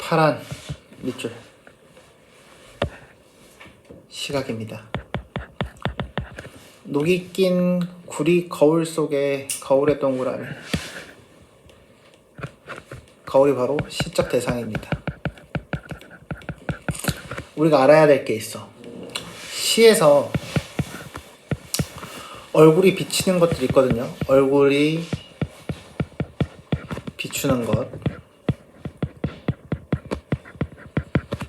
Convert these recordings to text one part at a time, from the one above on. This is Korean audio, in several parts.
파란 밑줄 시각입니다. 녹이 낀 구리 거울 속에 거울의 동그라미. 거울이 바로 시적 대상입니다. 우리가 알아야 될 게 있어. 시에서 얼굴이 비치는 것들이 있거든요. 얼굴이 비추는 것.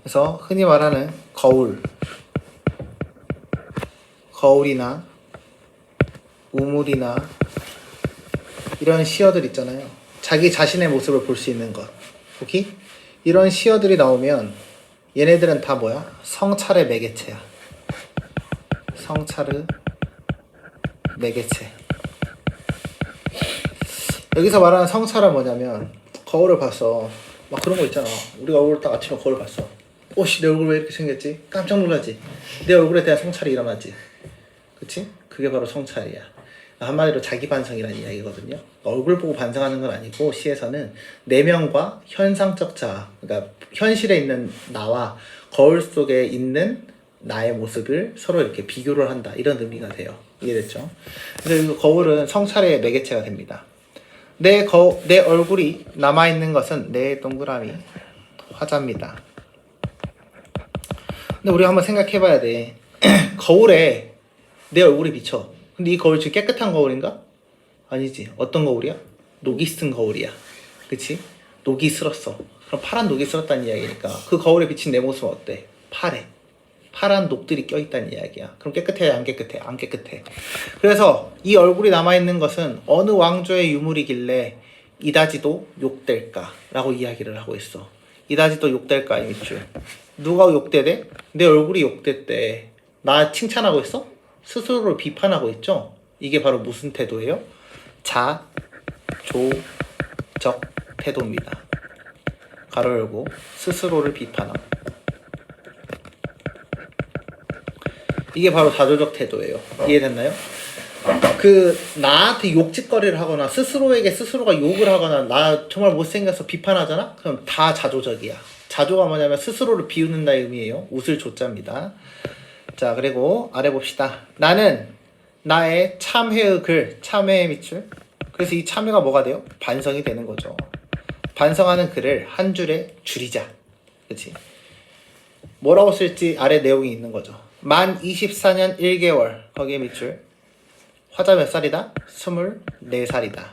그래서 흔히 말하는 거울이나 우물이나 이런 시어들 있잖아요. 자기 자신의 모습을 볼 수 있는 것. 오케이? 이런 시어들이 나오면 얘네들은 다 뭐야? 성찰의 매개체야. 성찰의 매개체. 여기서 말하는 성찰은 뭐냐면 거울을 봤어. 막 그런 거 있잖아. 우리가 얼굴을 딱 아침에 거울 봤어. 오씨, 내 얼굴 왜 이렇게 생겼지? 깜짝 놀라지? 내 얼굴에 대한 성찰이 일어나지. 그치? 그게 바로 성찰이야. 한마디로 자기 반성이라는 이야기거든요. 얼굴 보고 반성하는 건 아니고 시에서는 내면과 현상적 자아, 그러니까 현실에 있는 나와 거울 속에 있는 나의 모습을 서로 이렇게 비교를 한다, 이런 의미가 돼요. 이해됐죠? 그래서 이 거울은 성찰의 매개체가 됩니다. 내 얼굴이 남아있는 것은 내 동그라미 화자입니다. 근데 우리가 한번 생각해 봐야 돼. 거울에 내 얼굴이 비쳐. 근데 이 거울 지금 깨끗한 거울인가? 아니지. 어떤 거울이야? 녹이 쓴 거울이야. 그치? 녹이 슬었어. 그럼 파란 녹이 슬었다는 이야기니까 그 거울에 비친 내 모습은 어때? 파래. 파란 녹들이 껴있다는 이야기야. 그럼 깨끗해? 안 깨끗해? 안 깨끗해. 그래서 이 얼굴이 남아있는 것은 어느 왕조의 유물이길래 이다지도 욕될까? 라고 이야기를 하고 있어. 이다지도 욕될까? 이 밑줄. 누가 욕되대? 내 얼굴이 욕됐대. 나 칭찬하고 있어? 스스로를 비판하고 있죠? 이게 바로 무슨 태도예요? 자조적 태도입니다. 가로 열고 스스로를 비판함. 이게 바로 자조적 태도예요. 이해됐나요? 나한테 욕짓거리를 하거나 스스로에게 스스로가 욕을 하거나 나 정말 못생겨서 비판하잖아? 그럼 다 자조적이야. 자조가 뭐냐면 스스로를 비웃는다의 의미예요. 웃을 조자입니다. 자, 그리고 아래 봅시다. 나는 나의 참회의 글, 참회의 밑줄. 그래서 이 참회가 뭐가 돼요? 반성이 되는 거죠. 반성하는 글을 한 줄에 줄이자. 그치? 뭐라고 쓸지 아래 내용이 있는 거죠. 만 24년 1개월, 거기에 밑줄. 화자 몇 살이다? 24살이다.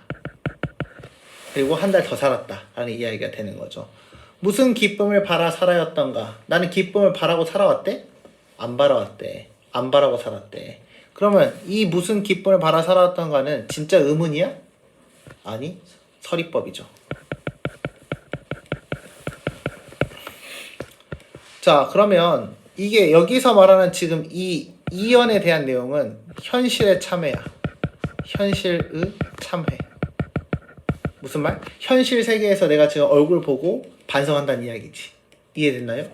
그리고 한 달 더 살았다 라는 이야기가 되는 거죠. 무슨 기쁨을 바라 살아였던가? 나는 기쁨을 바라고 살아왔대? 안 바라왔대. 안 바라고 살았대. 그러면 이 무슨 기쁨을 바라 살아왔던가는 진짜 의문이야? 아니, 서리법이죠. 자, 그러면 이게 여기서 말하는 지금 이 이연에 대한 내용은 현실의 참회야. 현실의 참회. 무슨 말? 현실 세계에서 내가 지금 얼굴 보고 반성한다는 이야기지. 이해됐나요?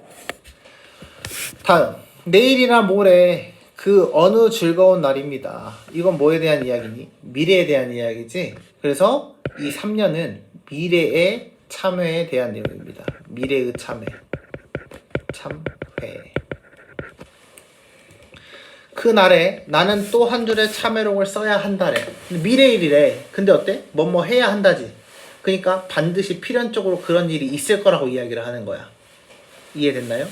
다음. 내일이나 모레 그 어느 즐거운 날입니다. 이건 뭐에 대한 이야기니? 미래에 대한 이야기지. 그래서 이 3년은 미래의 참회에 대한 내용입니다. 미래의 참회. 참회. 그 날에 나는 또 한 줄의 참회록을 써야 한다래. 미래일이래. 근데 어때? 뭐뭐 해야 한다지. 그러니까 반드시 필연적으로 그런 일이 있을 거라고 이야기를 하는 거야. 이해됐나요?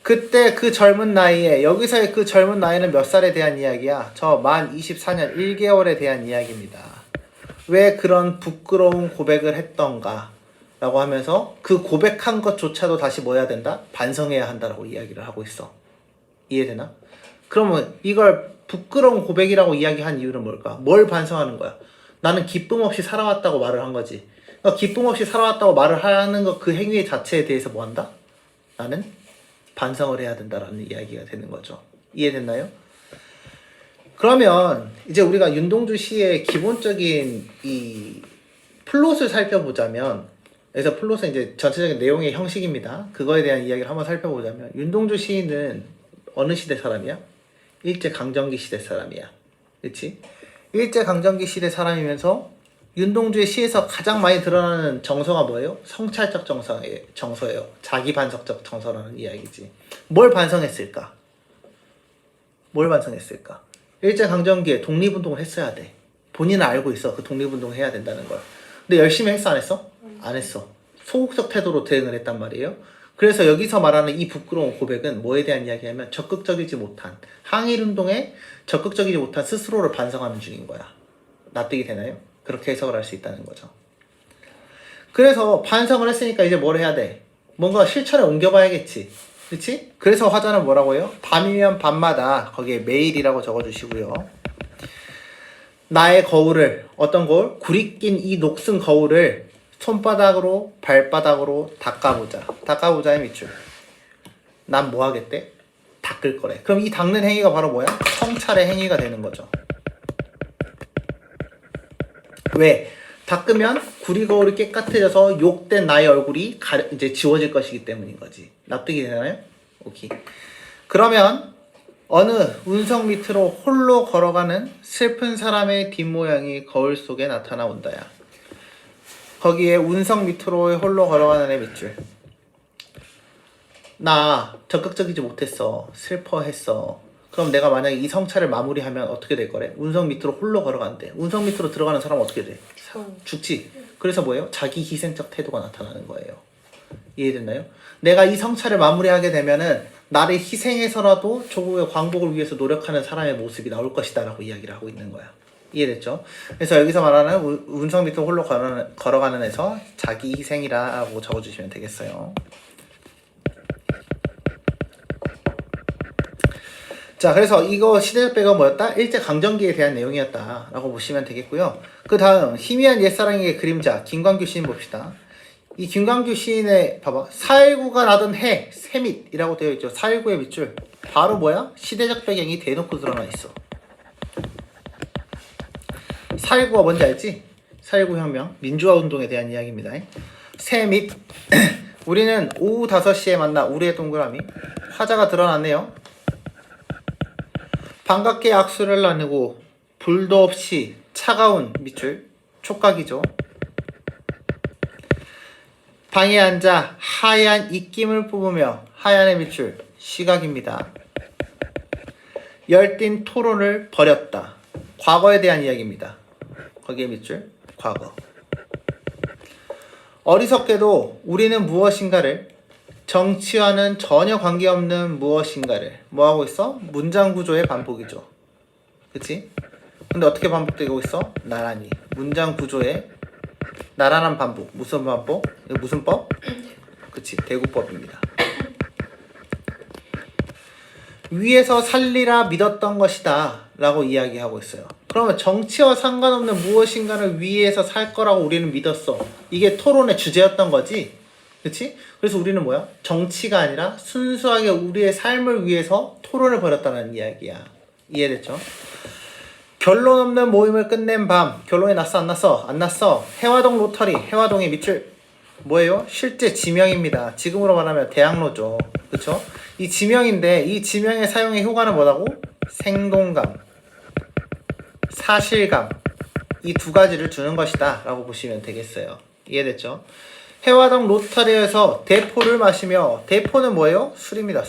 그때 그 젊은 나이에, 여기서의 그 젊은 나이는 몇 살에 대한 이야기야? 저 만 24년 1개월에 대한 이야기입니다. 왜 그런 부끄러운 고백을 했던가? 라고 하면서 그 고백한 것조차도 다시 뭐 해야 된다? 반성해야 한다라고 이야기를 하고 있어. 이해되나? 그러면 이걸 부끄러운 고백이라고 이야기한 이유는 뭘까? 뭘 반성하는 거야? 나는 기쁨 없이 살아왔다고 말을 한 거지. 그러니까 기쁨 없이 살아왔다고 말을 하는 것, 그 행위 자체에 대해서 뭐 한다? 나는 반성을 해야 된다라는 이야기가 되는 거죠. 이해됐나요? 그러면 이제 우리가 윤동주 시의 기본적인 이 플롯을 살펴보자면, 그래서 플롯은 이제 전체적인 내용의 형식입니다. 그거에 대한 이야기를 한번 살펴보자면, 윤동주 시인은 어느 시대 사람이야? 일제강점기 시대 사람이야. 그치? 일제강점기 시대 사람이면서 윤동주의 시에서 가장 많이 드러나는 정서가 뭐예요? 성찰적 정서예요. 자기 반성적 정서라는 이야기지. 뭘 반성했을까? 뭘 반성했을까? 일제강점기에 독립운동을 했어야 돼. 본인은 알고 있어. 그 독립운동을 해야 된다는 걸. 근데 열심히 했어, 안 했어? 안 했어. 소극적 태도로 대응을 했단 말이에요. 그래서 여기서 말하는 이 부끄러운 고백은 뭐에 대한 이야기냐면 적극적이지 못한, 항일운동에 적극적이지 못한 스스로를 반성하는 중인 거야. 납득이 되나요? 그렇게 해석을 할 수 있다는 거죠. 그래서 반성을 했으니까 이제 뭘 해야 돼? 뭔가 실천에 옮겨봐야겠지. 그렇지? 그래서 화자는 뭐라고 해요? 밤이면 밤마다 거기에 매일이라고 적어주시고요. 나의 거울을, 어떤 거울? 구리 낀 이 녹슨 거울을 손바닥으로 발바닥으로 닦아보자. 닦아보자의 밑줄. 난 뭐 하겠대? 닦을 거래. 그럼 이 닦는 행위가 바로 뭐야? 성찰의 행위가 되는 거죠. 왜? 닦으면 구리 거울이 깨끗해져서 욕된 나의 얼굴이 이제 지워질 것이기 때문인 거지. 납득이 되나요? 오케이. 그러면 어느 운석 밑으로 홀로 걸어가는 슬픈 사람의 뒷모양이 거울 속에 나타나온다야. 거기에 운석 밑으로 홀로 걸어가는 애 밑줄. 나 적극적이지 못했어. 슬퍼했어. 그럼 내가 만약에 이 성찰을 마무리하면 어떻게 될 거래? 운석 밑으로 홀로 걸어간대. 운석 밑으로 들어가는 사람은 어떻게 돼? 죽지. 그래서 뭐예요? 자기 희생적 태도가 나타나는 거예요. 이해됐나요? 내가 이 성찰을 마무리하게 되면은 나를 희생해서라도 조국의 광복을 위해서 노력하는 사람의 모습이 나올 것이다 라고 이야기를 하고 있는 거야. 이해됐죠? 그래서 여기서 말하는 운석 밑으로 홀로 걸어가는 에서 자기 희생이라고 적어주시면 되겠어요. 자, 그래서 이거 시대적 배경은 뭐였다? 일제강점기에 대한 내용이었다 라고 보시면 되겠고요. 그 다음 희미한 옛사랑의 그림자 김광규 시인 봅시다. 이 김광규 시인의 봐봐, 4.19가 나던 해 세밋이라고 되어 있죠. 4.19의 밑줄 바로 뭐야? 시대적 배경이 대놓고 드러나 있어. 4.19가 뭔지 알지? 4.19 혁명, 민주화 운동에 대한 이야기입니다. 세밋 우리는 오후 5시에 만나 우리의 동그라미. 화자가 드러났네요. 반갑게 악수를 나누고 불도 없이 차가운 밑줄 촉각이죠. 방에 앉아 하얀 입김을 뽑으며 하얀의 밑줄 시각입니다. 열띤 토론을 벌였다. 과거에 대한 이야기입니다. 거기에 밑줄 과거. 어리석게도 우리는 무엇인가를, 정치와는 전혀 관계없는 무엇인가를 뭐하고 있어? 문장 구조의 반복이죠. 그치? 근데 어떻게 반복되고 있어? 나란히. 문장 구조의 나란한 반복. 무슨 반복? 이거 무슨 법? 그치, 대구법입니다. 위에서 살리라 믿었던 것이다 라고 이야기하고 있어요. 그러면 정치와 상관없는 무엇인가를 위에서 살 거라고 우리는 믿었어. 이게 토론의 주제였던 거지. 그치? 그래서 우리는 뭐야? 정치가 아니라 순수하게 우리의 삶을 위해서 토론을 벌였다는 이야기야. 이해됐죠? 결론 없는 모임을 끝낸 밤. 결론이 났어? 안 났어? 안 났어. 해화동 로터리. 해화동의 밑줄 뭐예요? 실제 지명입니다. 지금으로 말하면 대학로죠. 그쵸? 이 지명인데 이 지명의 사용의 효과는 뭐라고? 생동감, 사실감, 이 두 가지를 주는 것이다 라고 보시면 되겠어요. 이해됐죠? 해화동 로터리에서 대포를 마시며, 대포는 뭐예요? 술입니다.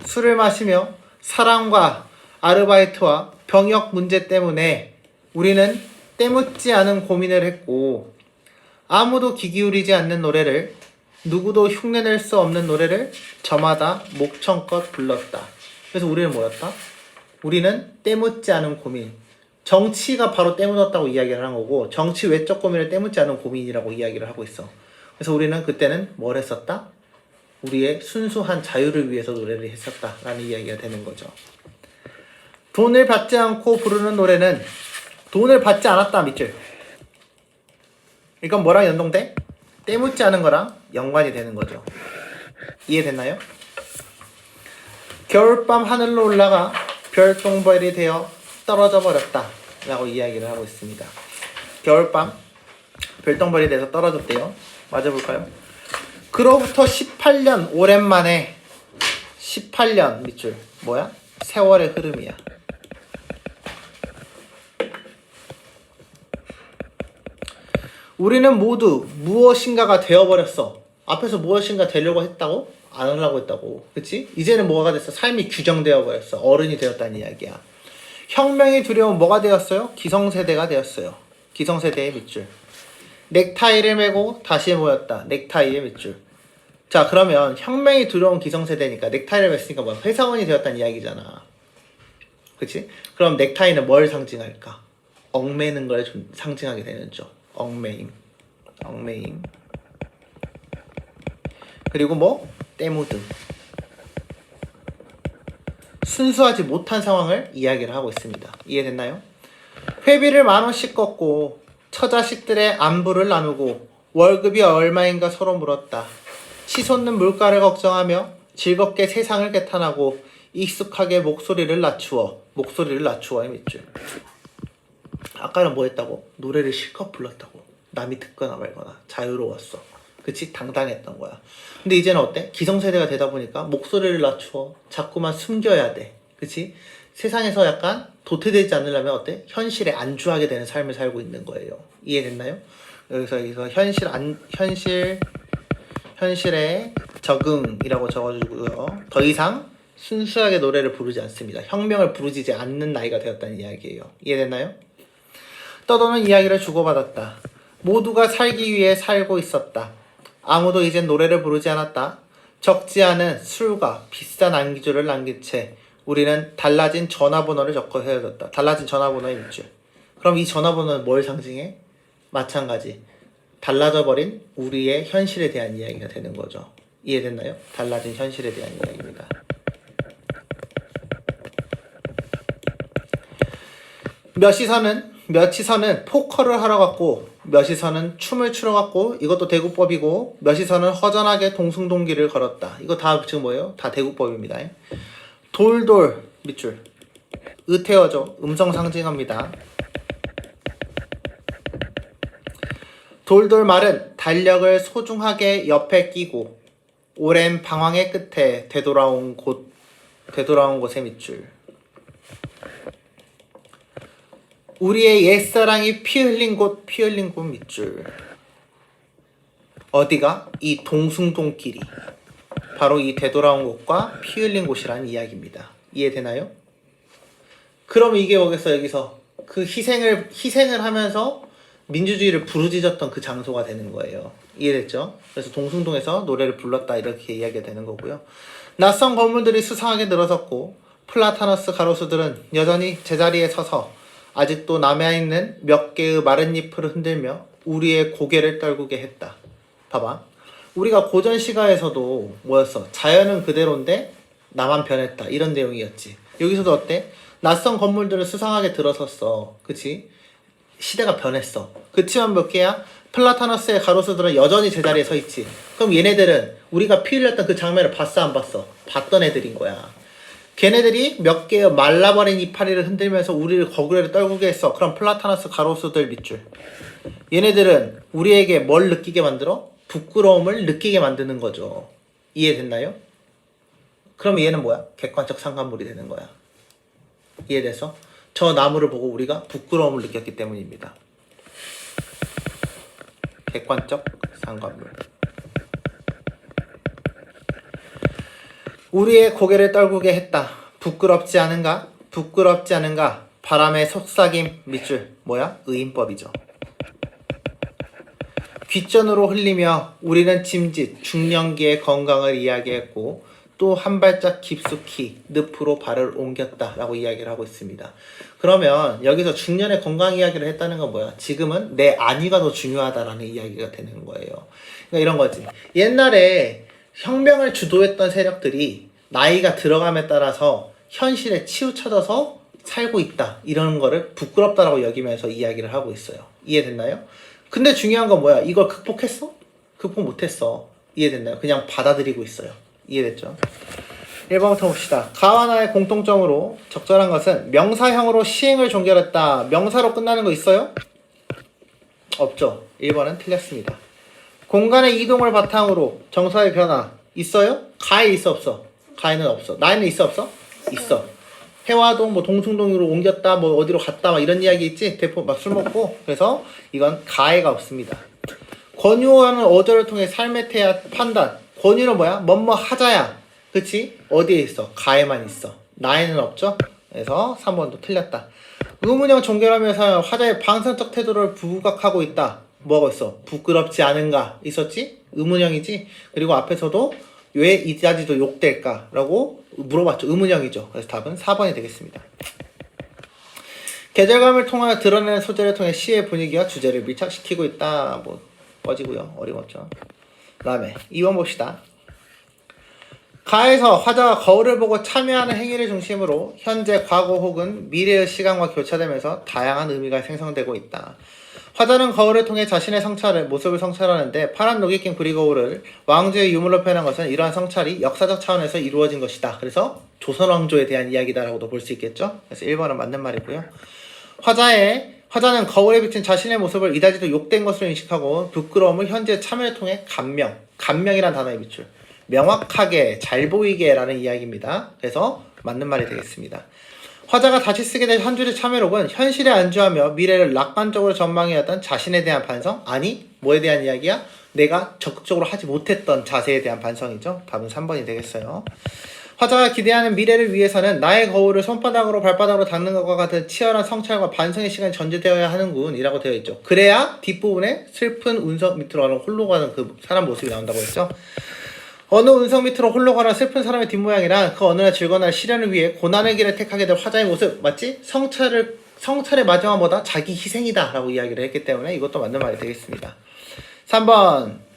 술을 마시며 사랑과 아르바이트와 병역 문제 때문에 우리는 때묻지 않은 고민을 했고, 아무도 귀 기울이지 않는 노래를, 누구도 흉내낼 수 없는 노래를 저마다 목청껏 불렀다. 그래서 우리는 뭐였다? 우리는 때묻지 않은 고민. 정치가 바로 때묻었다고 이야기를 하는 거고, 정치 외적 고민을 때묻지 않은 고민이라고 이야기를 하고 있어. 그래서 우리는 그때는 뭘 했었다? 우리의 순수한 자유를 위해서 노래를 했었다 라는 이야기가 되는 거죠. 돈을 받지 않고 부르는 노래는 돈을 받지 않았다 밑줄. 이건 뭐랑 연동돼? 때묻지 않은 거랑 연관이 되는 거죠. 이해됐나요? 겨울밤 하늘로 올라가 별똥별이 되어 떨어져 버렸다 라고 이야기를 하고 있습니다. 겨울밤 별똥별이 돼서 떨어졌대요. 맞아볼까요? 그로부터 18년 오랜만에 18년 밑줄 뭐야? 세월의 흐름이야. 우리는 모두 무엇인가가 되어버렸어. 앞에서 무엇인가 되려고 했다고? 안 하려고 했다고. 그치? 이제는 뭐가 됐어? 삶이 규정되어 버렸어. 어른이 되었다는 이야기야. 혁명이 두려운 뭐가 되었어요? 기성세대가 되었어요. 기성세대의 밑줄. 넥타이를 메고 다시 모였다. 넥타이의 밑줄. 자, 그러면 혁명이 두려운 기성세대니까 넥타이를 맸으니까 뭐야? 회사원이 되었다는 이야기잖아. 그치? 그럼 넥타이는 뭘 상징할까? 얽매는 걸 좀 상징하게 되는죠. 얽매임. 얽매임. 그리고 뭐? 때묻음. 순수하지 못한 상황을 이야기를 하고 있습니다. 이해됐나요? 회비를 10,000원씩 걷고 처자식들의 안부를 나누고 월급이 얼마인가 서로 물었다. 치솟는 물가를 걱정하며 즐겁게 세상을 개탄하고 익숙하게 목소리를 낮추어의 밑줄. 아까는 뭐 했다고? 노래를 실컷 불렀다고. 남이 듣거나 말거나 자유로웠어. 그치? 당당했던 거야. 근데 이제는 어때? 기성세대가 되다 보니까 목소리를 낮추어. 자꾸만 숨겨야 돼. 그치? 세상에서 약간 도태되지 않으려면 어때? 현실에 안주하게 되는 삶을 살고 있는 거예요. 이해됐나요? 여기서 현실에 적응이라고 적어주고요. 더 이상 순수하게 노래를 부르지 않습니다. 혁명을 부르지 않는 나이가 되었다는 이야기예요. 이해됐나요? 떠도는 이야기를 주고받았다. 모두가 살기 위해 살고 있었다. 아무도 이젠 노래를 부르지 않았다. 적지 않은 술과 비싼 안기주를 남긴 채 우리는 달라진 전화번호를 적고 헤어졌다. 달라진 전화번호의 밑줄. 그럼 이 전화번호는 뭘 상징해? 마찬가지. 달라져버린 우리의 현실에 대한 이야기가 되는 거죠. 이해됐나요? 달라진 현실에 대한 이야기입니다. 몇 시선은 포커를 하러 갔고 몇 시선은 춤을 추러 갔고 이것도 대구법이고 몇 시선은 허전하게 동숭동길을 걸었다. 이거 다 지금 뭐예요? 다 대구법입니다. 돌돌 밑줄. 의태어죠. 음성 상징합니다. 돌돌 말은 달력을 소중하게 옆에 끼고 오랜 방황의 끝에 되돌아온 곳의 밑줄. 우리의 옛사랑이 피 흘린 곳 밑줄. 어디가? 이 동숭동길이 바로 이 되돌아온 곳과 피 흘린 곳이라는 이야기입니다. 이해되나요? 그럼 이게 여기서 그 희생을 하면서 민주주의를 부르짖었던 그 장소가 되는 거예요. 이해됐죠? 그래서 동숭동에서 노래를 불렀다 이렇게 이야기가 되는 거고요. 낯선 건물들이 수상하게 늘어섰고 플라타너스 가로수들은 여전히 제자리에 서서 아직도 남아있는 몇 개의 마른 잎을 흔들며 우리의 고개를 떨구게 했다. 봐봐. 우리가 고전 시가에서도 뭐였어? 자연은 그대로인데 나만 변했다. 이런 내용이었지. 여기서도 어때? 낯선 건물들은 수상하게 들어섰어. 그치? 시대가 변했어. 그치만 몇 개야? 플라타너스의 가로수들은 여전히 제자리에 서 있지. 그럼 얘네들은 우리가 피 흘렸던 그 장면을 봤어 안 봤어? 봤던 애들인 거야. 걔네들이 몇 개의 말라버린 이파리를 흔들면서 우리를 거구레를 떨구게 했어. 그럼 플라타너스 가로수들 밑줄. 얘네들은 우리에게 뭘 느끼게 만들어? 부끄러움을 느끼게 만드는 거죠. 이해됐나요? 그럼 얘는 뭐야? 객관적 상관물이 되는 거야. 이해돼서? 저 나무를 보고 우리가 부끄러움을 느꼈기 때문입니다. 객관적 상관물. 우리의 고개를 떨구게 했다. 부끄럽지 않은가? 부끄럽지 않은가? 바람의 속삭임 밑줄. 뭐야? 의인법이죠. 귓전으로 흘리며 우리는 짐짓 중년기의 건강을 이야기했고 또 한 발짝 깊숙이 늪으로 발을 옮겼다 라고 이야기를 하고 있습니다. 그러면 여기서 중년의 건강 이야기를 했다는 건 뭐야? 지금은 내 안위가 더 중요하다라는 이야기가 되는 거예요. 그러니까 이런 거지. 옛날에 혁명을 주도했던 세력들이 나이가 들어감에 따라서 현실에 치우쳐져서 살고 있다. 이런 거를 부끄럽다라고 여기면서 이야기를 하고 있어요. 이해됐나요? 근데 중요한 건 뭐야? 이걸 극복했어? 극복 못했어. 이해됐나요? 그냥 받아들이고 있어요. 이해됐죠? 1번부터 봅시다. 가와나의 공통점으로 적절한 것은 명사형으로 시행을 종결했다. 명사로 끝나는 거 있어요? 없죠. 1번은 틀렸습니다. 공간의 이동을 바탕으로 정서의 변화 있어요? 가에 있어 없어? 가에는 없어. 나에는 있어 없어? 있어. 해화동 뭐 동숭동으로 옮겼다 뭐 어디로 갔다 막 이런 이야기 있지? 대포 막 술 먹고. 그래서 이건 가에가 없습니다. 권유하는 어조를 통해 삶의 태야 판단. 권유는 뭐야? 뭐뭐 하자야. 그치? 어디에 있어? 가에만 있어. 나에는 없죠? 그래서 3번도 틀렸다. 의문형 종결하면서 화자의 방선적 태도를 부각하고 있다. 뭐하고 있어? 부끄럽지 않은가? 있었지? 의문형이지? 그리고 앞에서도 왜 이자지도 욕될까? 라고 물어봤죠. 의문형이죠. 그래서 답은 4번이 되겠습니다. 계절감을 통하여 드러내는 소재를 통해 시의 분위기와 주제를 밀착시키고 있다. 뭐 꺼지고요. 어림없죠. 그 다음에 2번 봅시다. 가에서 화자가 거울을 보고 참여하는 행위를 중심으로 현재, 과거 혹은 미래의 시간과 교차되면서 다양한 의미가 생성되고 있다. 화자는 거울을 통해 자신의 모습을 성찰하는데 파란 녹이 낀 구리거울을 왕조의 유물로 표현한 것은 이러한 성찰이 역사적 차원에서 이루어진 것이다. 그래서 조선 왕조에 대한 이야기다라고도 볼 수 있겠죠. 그래서 1번은 맞는 말이고요. 화자는 거울에 비친 자신의 모습을 이다지도 욕된 것으로 인식하고 부끄러움을 현재의 참여를 통해 감명이란 단어의 비출. 명확하게, 잘 보이게 라는 이야기입니다. 그래서 맞는 말이 되겠습니다. 화자가 다시 쓰게 될 한 줄의 참여록은 현실에 안주하며 미래를 낙관적으로 전망해왔던 자신에 대한 반성? 아니, 뭐에 대한 이야기야? 내가 적극적으로 하지 못했던 자세에 대한 반성이죠. 답은 3번이 되겠어요. 화자가 기대하는 미래를 위해서는 나의 거울을 손바닥으로 발바닥으로 닦는 것과 같은 치열한 성찰과 반성의 시간이 전제되어야 하는군 이라고 되어 있죠. 그래야 뒷부분에 슬픈 운석 밑으로 가는 홀로 가는 그 사람 모습이 나온다고 했죠. 어느 운석 밑으로 홀로 가는 슬픈 사람의 뒷모양이란 그 어느 날 즐거운 날 실현을 위해 고난의 길을 택하게 될 화자의 모습 맞지? 성찰의 마지막보다 자기 희생이다 라고 이야기를 했기 때문에 이것도 맞는 말이 되겠습니다. 3번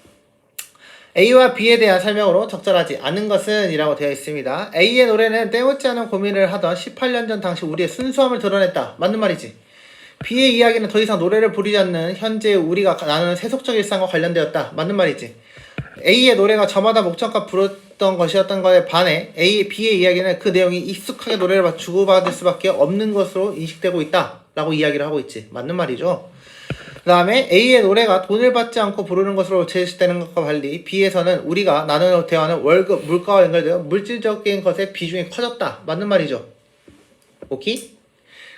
A와 B에 대한 설명으로 적절하지 않은 것은 이라고 되어 있습니다. A의 노래는 때묻지 않은 고민을 하던 18년 전 당시 우리의 순수함을 드러냈다. 맞는 말이지. B의 이야기는 더 이상 노래를 부르지 않는 현재의 우리가 나누는 세속적 일상과 관련되었다. 맞는 말이지. A의 노래가 저마다 목청껏 부르던 것이었던 것에 반해 B의 이야기는 그 내용이 익숙하게 노래를 주고받을 수밖에 없는 것으로 인식되고 있다 라고 이야기를 하고 있지. 맞는 말이죠. 그 다음에 A의 노래가 돈을 받지 않고 부르는 것으로 제시되는 것과 달리 B에서는 우리가 나누는 대화는 월급, 물가와 연결되어 물질적인 것의 비중이 커졌다. 맞는 말이죠. 오케이?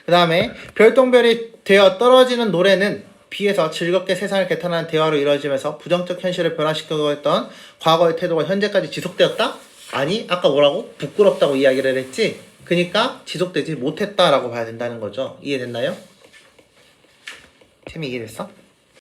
그 다음에 별똥별이 되어 떨어지는 노래는 B에서 즐겁게 세상을 개탄하는 대화로 이루어지면서 부정적 현실을 변화시키고 했던 과거의 태도가 현재까지 지속되었다? 아니, 아까 뭐라고? 부끄럽다고 이야기를 했지? 그러니까 지속되지 못했다라고 봐야 된다는 거죠. 이해됐나요? 템이 이해됐어?